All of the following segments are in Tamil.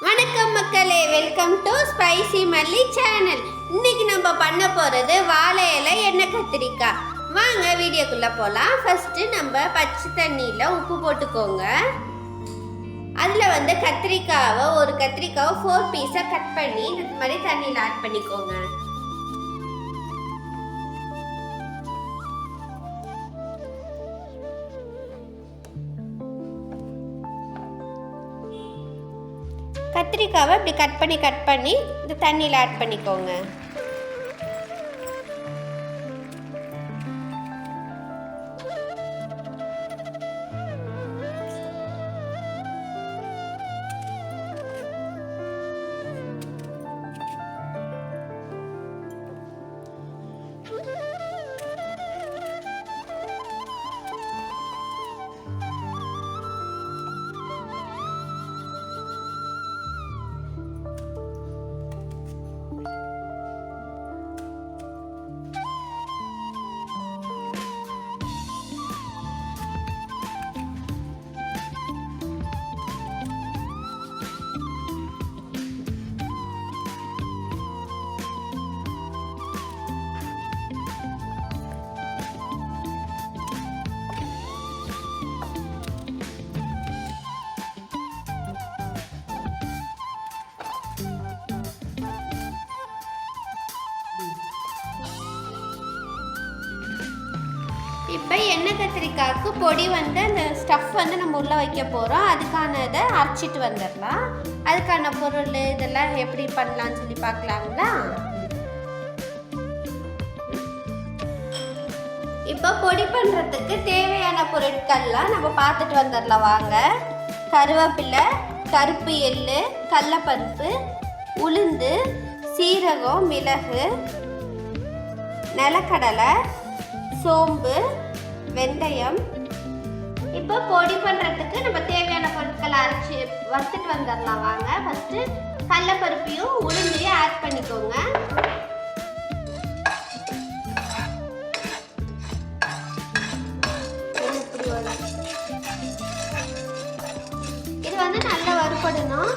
வணக்கம் மக்களே, வெல்கம் டு ஸ்பைசி மல்லி சேனல். இன்னைக்கு நம்ம பண்ண போகிறது வாழை இலை எண்ணெய் கத்திரிக்காய். வாங்க வீடியோக்குள்ள போகலாம். ஃபர்ஸ்ட் நம்ம பச்சை தண்ணியில் உப்பு போட்டுக்கோங்க. அதில் கத்திரிக்காவை ஒரு கத்திரிக்காவை 4 பீஸாக கட் பண்ணி இந்த மாதிரி தண்ணியில் ஆட் பண்ணிக்கோங்க. கத்திரிக்காவை இப்படி கட் பண்ணி இந்த தண்ணியில் ஆட் பண்ணிக்கோங்க. இப்போ எண்ணெய் கத்திரிக்காய்க்கு பொடி அந்த ஸ்டஃப் நம்ம உள்ளே வைக்க போகிறோம். அதுக்கானதை அரைச்சிட்டு வந்துடலாம். அதுக்கான பொருள் இதெல்லாம் எப்படி பண்ணலான்னு சொல்லி பார்க்கலாங்களா? இப்போ பொடி பண்ணுறதுக்கு தேவையான பொருட்கள்லாம் நம்ம பார்த்துட்டு வந்துடலாம் வாங்க. கருவேப்பிலை, கருப்பு எள்ளு, கடலைப்பருப்பு, உளுந்து, சீரகம், மிளகு, நிலக்கடலை, சோம்பு, வெந்தயம். இப்போ பொடி பண்ணுறதுக்கு நம்ம தேவையான பொருட்களை அரைச்சி வறுத்துட்டு வந்துடலாம் வாங்க. ஃபஸ்ட்டு கடலைப்பருப்பையும் உளுந்தையும் ஆட் பண்ணிக்கோங்க. இது நல்லா வறுபடணும்.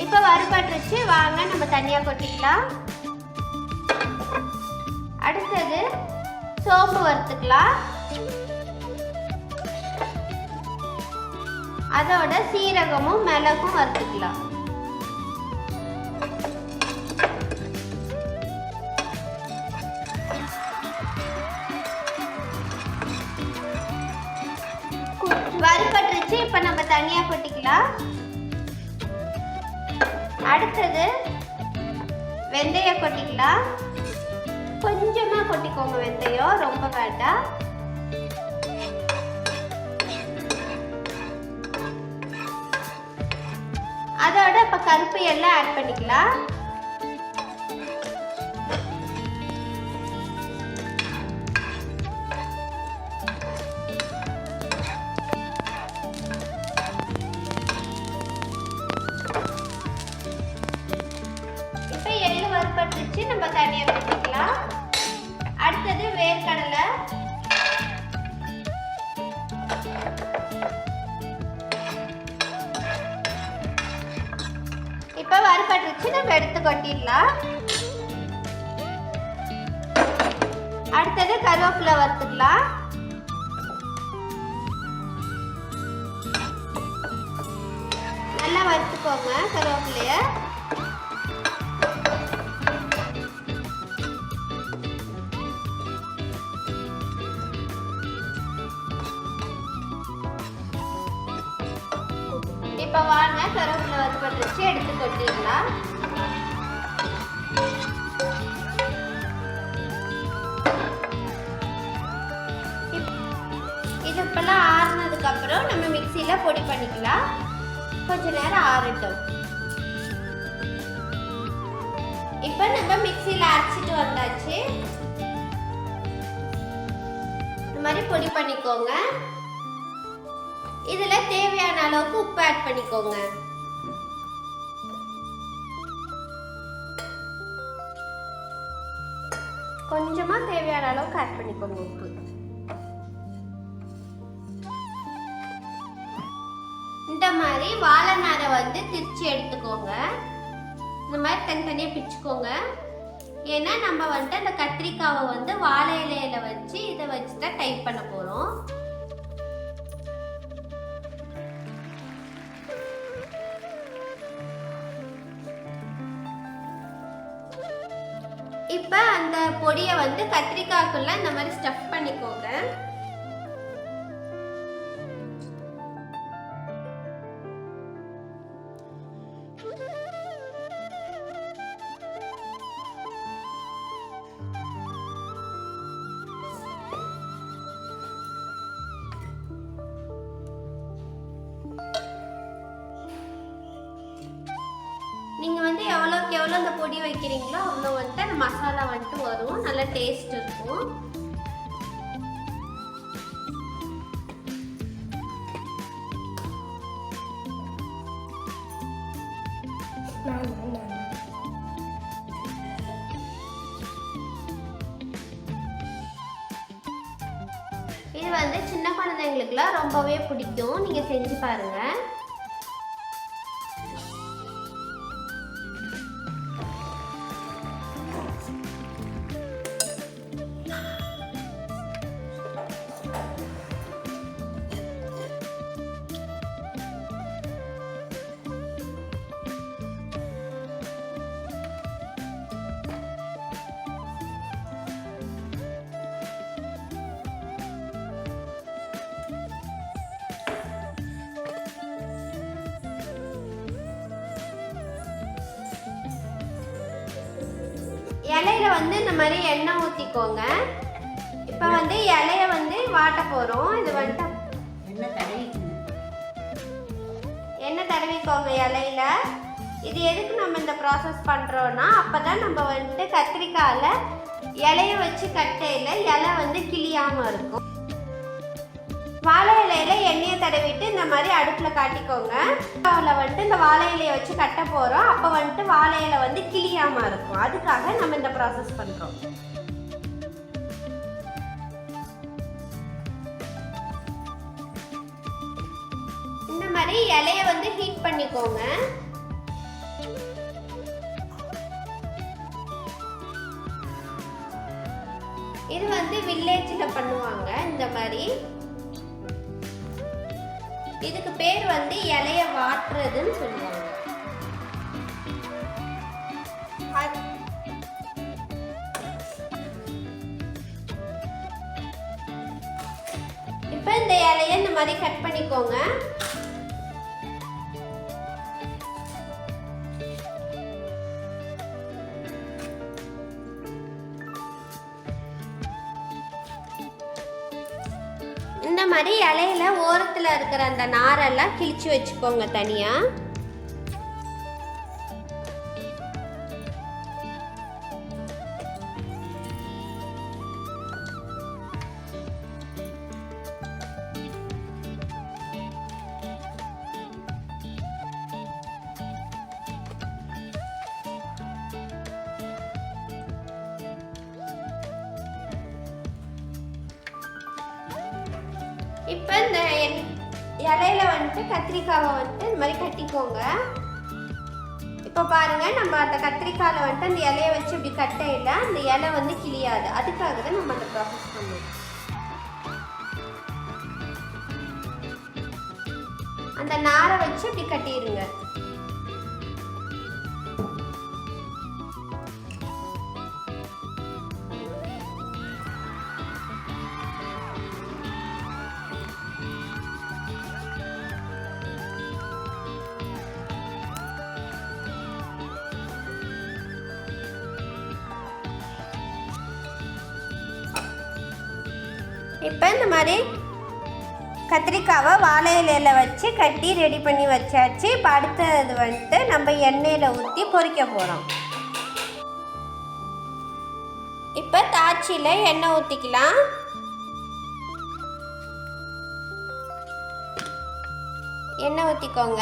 இப்போ வறுபட்டுருச்சு, வாங்க நம்ம தனியாக கொட்டிக்கலாம். அடுத்தது சோம்பு வறுத்துக்கலாம். அதோட சீரகமும் மிளகும் வறுத்துக்கலாம். வறுபட்டுருச்சு, இப்போ நம்ம தனியாக கொட்டிக்கலாம். அடுத்தது வெந்தயம் கொட்டிக்கலாம். கொஞ்சமா கொட்டிக்கோங்க வெந்தயம், ரொம்ப வேண்டாம். அதோட இப்ப கருப்பு எல்லாம் ஆட் பண்ணிக்கலாம். வறுபட்டுருச்சு, நம்ம தனியாக வச்சுக்கலாம். அடுத்தது வேர்க்கடலை, இப்போ வறுபட்டுருச்சு, நம்ம எடுத்து கொட்டிடலாம். அடுத்தது கருவேப்பிலை வறுத்துக்கலாம். நல்லா வறுத்துக்கோங்க கருவேப்பிலைய. இப்போ வாங்க கருவேப்பிலை வறுபட்டுருச்சு, எடுத்து கொட்டிடலாம். இது இப்பெல்லாம் ஆறுனதுக்கு அப்புறம் நம்ம மிக்சியில் பொடி பண்ணிக்கலாம். கொஞ்ச நேரம் ஆறட்டும். இப்போ நம்ம மிக்சியில் அரைச்சிட்டு வந்தாச்சு. இந்த மாதிரி பொடி பண்ணிக்கோங்க. இதில் தேவையான அளவுக்கு உப்பு ஆட் பண்ணிக்கோங்க. கொஞ்சமாக தேவையான அளவுக்கு ஆட் பண்ணிக்கோங்க உப்பு. இந்த மாதிரி வாழை நாரை வந்து திரிச்சு எடுத்துக்கோங்க. இந்த மாதிரி தனித்தனியாக பிச்சுக்கோங்க. ஏன்னா நம்ம வந்துட்டு அந்த கத்திரிக்காவை வந்து வாழை இலையில வச்சு இதை வச்சு தான் டைப் பண்ண போகிறோம். இப்போ அந்த பொடியை வந்து கத்திரிக்காய்க்குள்ள இந்த மாதிரி ஸ்டஃப் பண்ணிக்கோங்க. நீங்கள் வந்து எவ்வளோக்கு எவ்வளோ அந்த பொடி வைக்கிறீங்களோ அவ்வளோ வந்துட்டு அந்த மசாலா வந்துட்டு வரும், நல்ல டேஸ்ட் இருக்கும். இது வந்து சின்ன குழந்தைங்களுக்குலாம் ரொம்பவே பிடிக்கும். நீங்கள் செஞ்சு பாருங்கள். இலையில வந்து இந்த மாதிரி எண்ணெய் ஊற்றிக்கோங்க. இப்போ வந்து இலைய வந்து வாட்ட போகிறோம். இது வந்துட்டு எண்ணெய் தடவிக்கோங்க இலையில. இது எதுக்கு நம்ம இந்த ப்ராசஸ் பண்ணுறோன்னா, அப்போ தான் நம்ம வந்துட்டு கத்திரிக்காயில் இலைய வச்சு கட்டையில் இலை வந்து கிளியாமல் இருக்கும். வாழை இலையில எண்ணெயை தடவிட்டு இந்த மாதிரி அடுப்பில் காட்டிக்கோங்க. அதில் வந்துட்டு இந்த வாழை இலையை வச்சு கட்ட போகிறோம். அப்போ வந்துட்டு வாழை இலை வந்து கிளியாமல் இருக்கும். அதுக்காக நம்ம இந்த ப்ராசஸ் பண்ணுறோம். இந்த மாதிரி இலைய வந்து ஹீட் பண்ணிக்கோங்க. இது வந்து வில்லேஜில் பண்ணுவாங்க இந்த மாதிரி. இதுக்கு பேர் வந்து இலைய வாட்டுறதுன்னு சொல்லுவாங்க. இப்போ இந்த இலைய இந்த மாதிரி கட் பண்ணிக்கோங்க. இந்த மாதிரி இலையில ஓரத்தில் இருக்கிற அந்த நாரெல்லாம் கிழிச்சு வச்சுக்கோங்க தனியா. இப்போ இந்த இலையில வந்துட்டு கத்திரிக்காவை வந்துட்டு இந்த மாதிரி கட்டிக்கோங்க. இப்போ பாருங்க, நம்ம அந்த கத்திரிக்காயில் வந்துட்டு அந்த இலையை வச்சு இப்படி கட்டையில் அந்த இலை வந்து கிளியாது. அதுக்காக தான் நம்ம அந்த ப்ராசஸ் பண்ணுவோம். அந்த நாரை வச்சு இப்படி கட்டிடுங்க. இப்போ இந்த மாதிரி கத்திரிக்காவை வாழை இலையில வச்சு கட்டி ரெடி பண்ணி வச்சாச்சு. இப்போ அடுத்தது வந்துட்டு நம்ம எண்ணெயில் ஊற்றி பொரிக்க போகிறோம். இப்போ தாச்சியில் எண்ணெய் ஊற்றிக்கலாம். எண்ணெய் ஊற்றிக்கோங்க.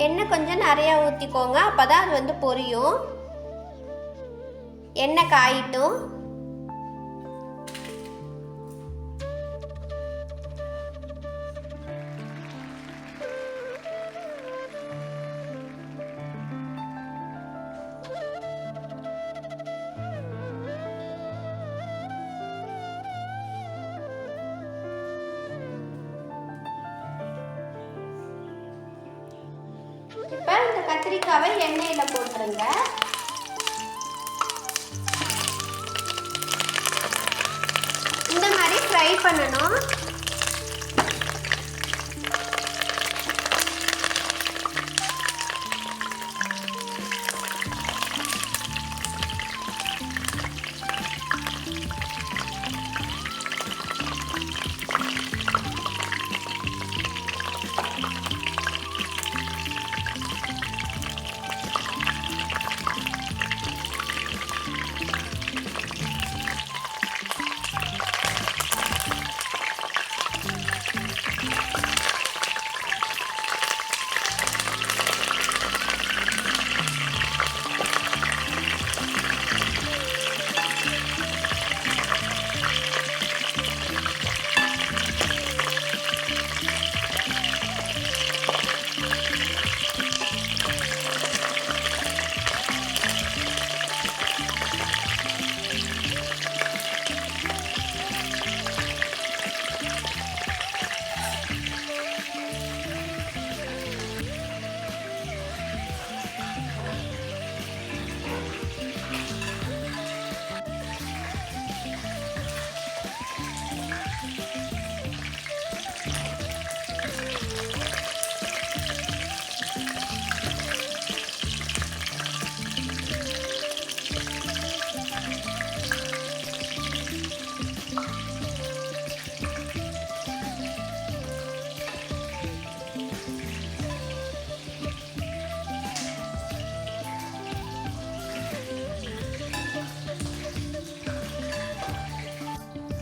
எண்ணெய் கொஞ்சம் நிறையா ஊற்றிக்கோங்க, அப்போ தான் அது வந்து பொரியும். எண்ணெய் காயிட்டும். இப்போ இந்த கத்திரிக்காவை எண்ணெயில் போட்டுருங்க. இந்த மாதிரி ஃப்ரை பண்ணணும்.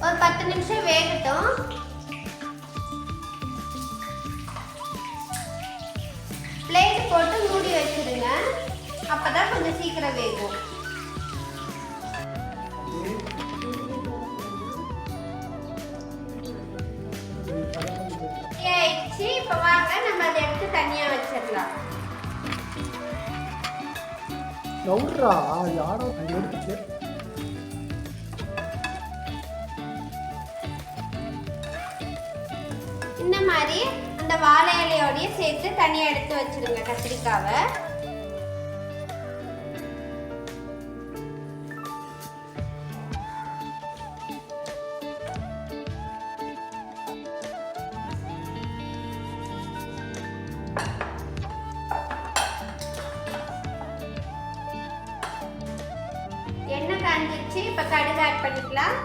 ஒரு 10 நிமிஷம் வேகட்டும். பிளேட் போட்டு மூடி வச்சிருங்க, அப்பதான் கொஞ்சம் சீக்கிரம் வேகும். இப்போ வாங்க நம்ம அதை எடுத்து தனியா வச்சிடலாம். இந்த மாதிரி அந்த வாழை இலையோடய சேர்த்து தனியா எடுத்து வச்சிருங்க கத்திரிக்காவை. எண்ணெய் காஞ்சிச்சு, இப்ப கடுகு ஆட் பண்ணிக்கலாம்.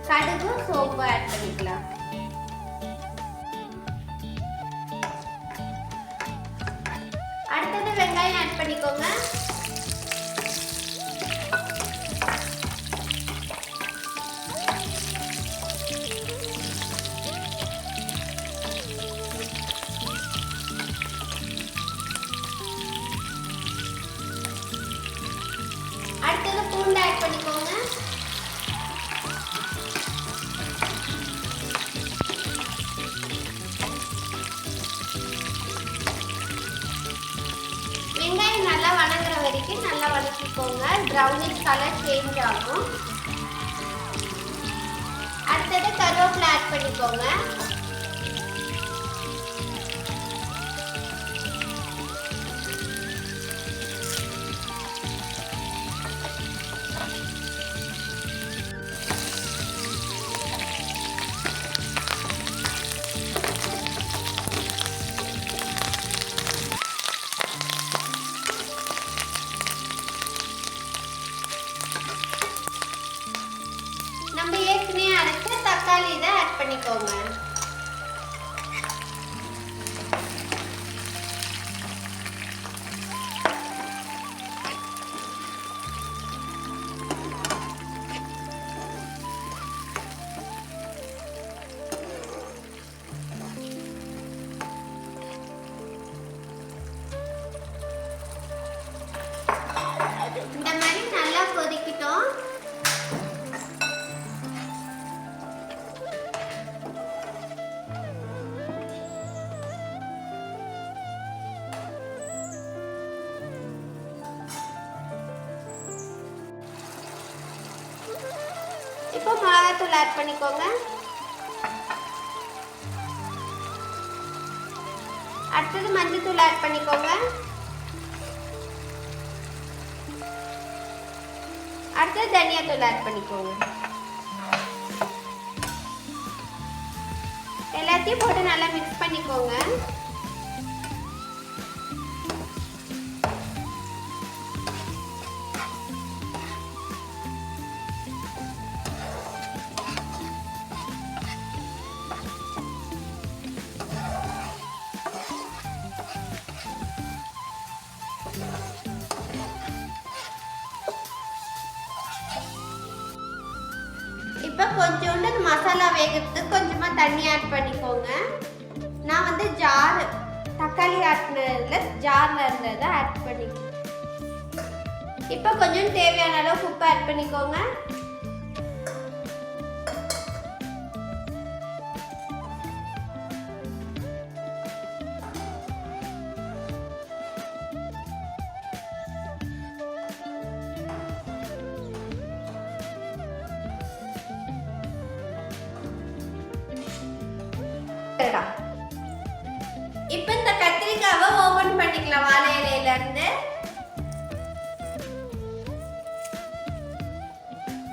கடுகு சோம்பு ஆட் பண்ணிக்கலாம். அடுத்தது வெங்காயம் ஆட் பண்ணிக்கோங்க. அடுத்தது பூண்டு ஆட் பண்ணிக்கோங்க. வெங்காயம் நல்லா வணங்குற வரைக்கும் நல்லா வதக்கிக்கோங்க. ப்ரௌனிஷ் கலர் சேஞ்ச் ஆகும். அடுத்தது கருவேப்பிலை ஆட் பண்ணிக்கோங்க. நம்ம ஏற்கனவே அரைச்ச தக்காளி இதை ஆட் பண்ணிக்கோங்க. இப்போ மிளகாத்தூள் ஆட் பண்ணிக்கோங்க. அடுத்தது மஞ்சள்தூள் ஆட் பண்ணிக்கோங்க. அடுத்தது தனியாத்தூள் ஆட் பண்ணிக்கோங்க. எல்லாத்தையும் போட்டு நல்லா மிக்ஸ் பண்ணிக்கோங்க. இப்போ கொஞ்சோண்டு மசாலா வேகிறதுக்கு கொஞ்சமாக தண்ணி ஆட் பண்ணிக்கோங்க. நான் வந்து தக்காளி ஆட்டினதுல ஜாரில் இருந்ததை ஆட் பண்ணிக்கிறேன். இப்போ கொஞ்சம் தேவையான அளவுக்கு உப்பு ஆட் பண்ணிக்கோங்க. இப்போ இந்த கத்திரிக்காவை ஓபன் பண்ணிக்கலாம். வாழை இலையில இருந்து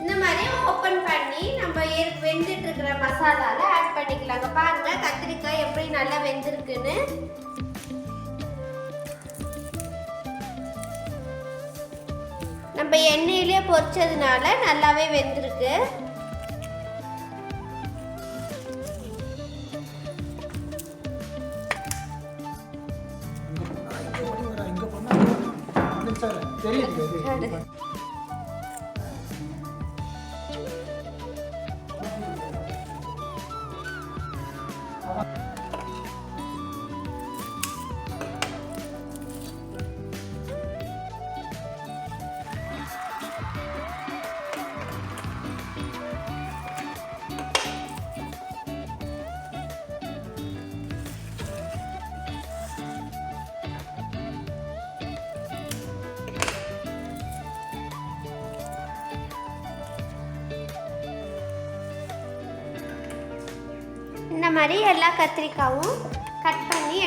இந்த மாதிரி ஓபன் பண்ணி நம்ம வெந்துட்டு இருக்கிற மசாலால ஆட் பண்ணிக்கலாங்க. பாருங்க கத்திரிக்காய் எப்படி நல்லா வெந்திருக்குன்னு. நம்ம எண்ணெயிலே பொரிச்சதுனால நல்லாவே வெந்திருக்கு. இந்த மாதிரி எல்லா கத்திரிக்காயும் கட் பண்ணி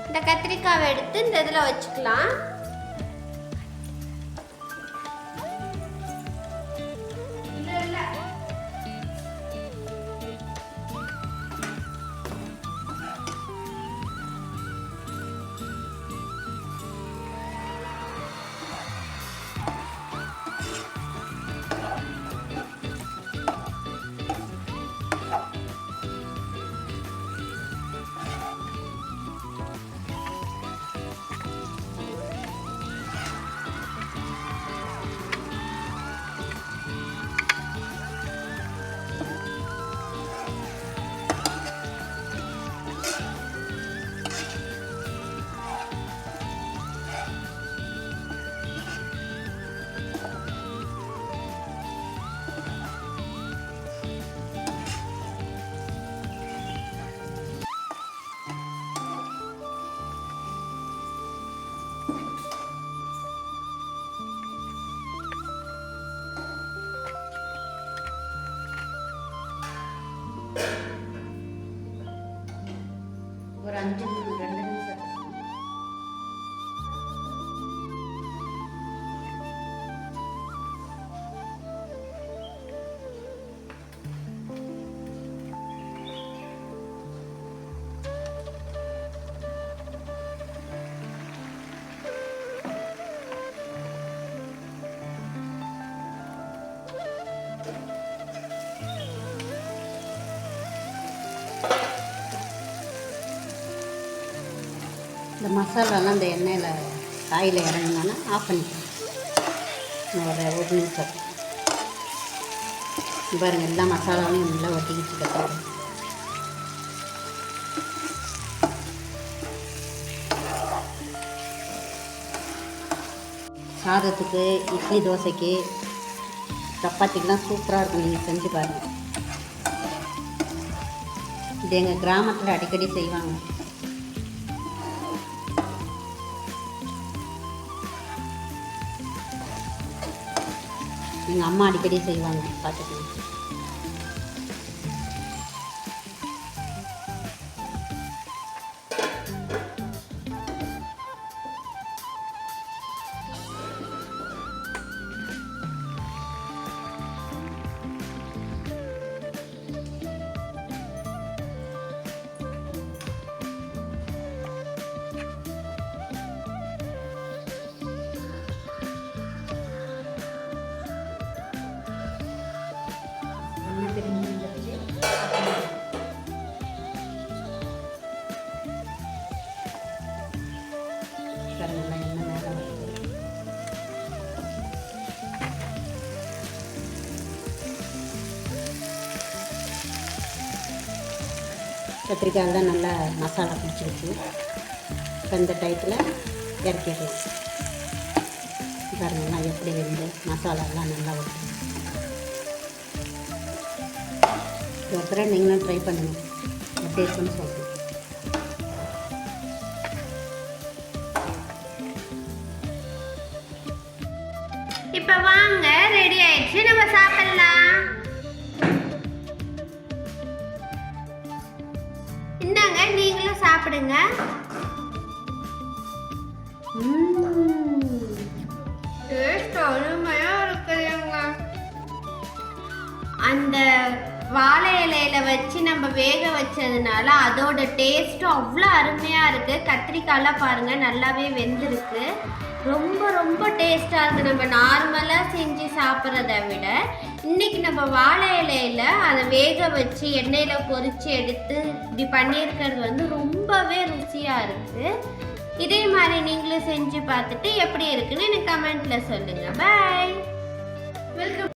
இந்த கத்திரிக்காவை எடுத்து இந்த இதில் வச்சுக்கலாம். ஒரு 2 நிமிஷம். இந்த மசாலாலாம் இந்த எண்ணெயில் காயில் இறங்கினோன்னா ஆஃப் பண்ணிக்கலாம். ஒரு நிமிஷம் பாருங்கள், எல்லா மசாலாவையும் நல்லா ஒட்டிக்கிட்டு இருக்கோம். சாதத்துக்கு, இட்லி தோசைக்கு, சப்பாத்திக்கெலாம் சூப்பராக இருக்கும். நீங்கள் செஞ்சு பாருங்கள். இது எங்கள் கிராமத்தில் அடிக்கடி செய்வாங்க. எங்கள் அம்மா அடிக்கடி செய்வாங்க, பார்த்துக்கோங்க. கத்திரிக்காயெல்லாம் நல்லா மசாலா பிடிச்சிருச்சு. இப்போ இந்த டயத்தில் இறக்கிடலாம். பாருங்கள்லாம் எப்படி வெந்து மசாலாலாம் நல்லா வரும். அப்புறம் நீங்களும் ட்ரை பண்ணுங்கள், எப்படி இருக்குன்னு சொல்லுங்கள். இப்போ வாங்க, ரெடி ஆயிடுச்சு, நம்ம சாப்பிடலாம். இந்தாங்க, நீங்களும் சாப்பிடுங்க. டேஸ்ட் அருமையா இருக்குதுங்க. அந்த வாழை இலையில வச்சு நம்ம வேக வச்சதுனால அதோட டேஸ்ட்டும் அவ்வளோ அருமையாக இருக்குது. கத்திரிக்காயெலாம் பாருங்கள் நல்லாவே வெந்திருக்கு. ரொம்ப ரொம்ப டேஸ்ட்டாக இருக்குது. நம்ம நார்மலாக செஞ்சு சாப்பிட்றத விட இன்றைக்கி நம்ம வாழை இலையில் அதை வேக வச்சு எண்ணெயில் பொரித்து எடுத்து இப்படி பண்ணியிருக்கிறது வந்து ரொம்பவே ருசியாக இருக்குது. இதே மாதிரி நீங்களும் செஞ்சு பார்த்துட்டு எப்படி இருக்குன்னு எனக்கு கமெண்ட்டில் சொல்லுங்கள். பாய். வெல்கம்.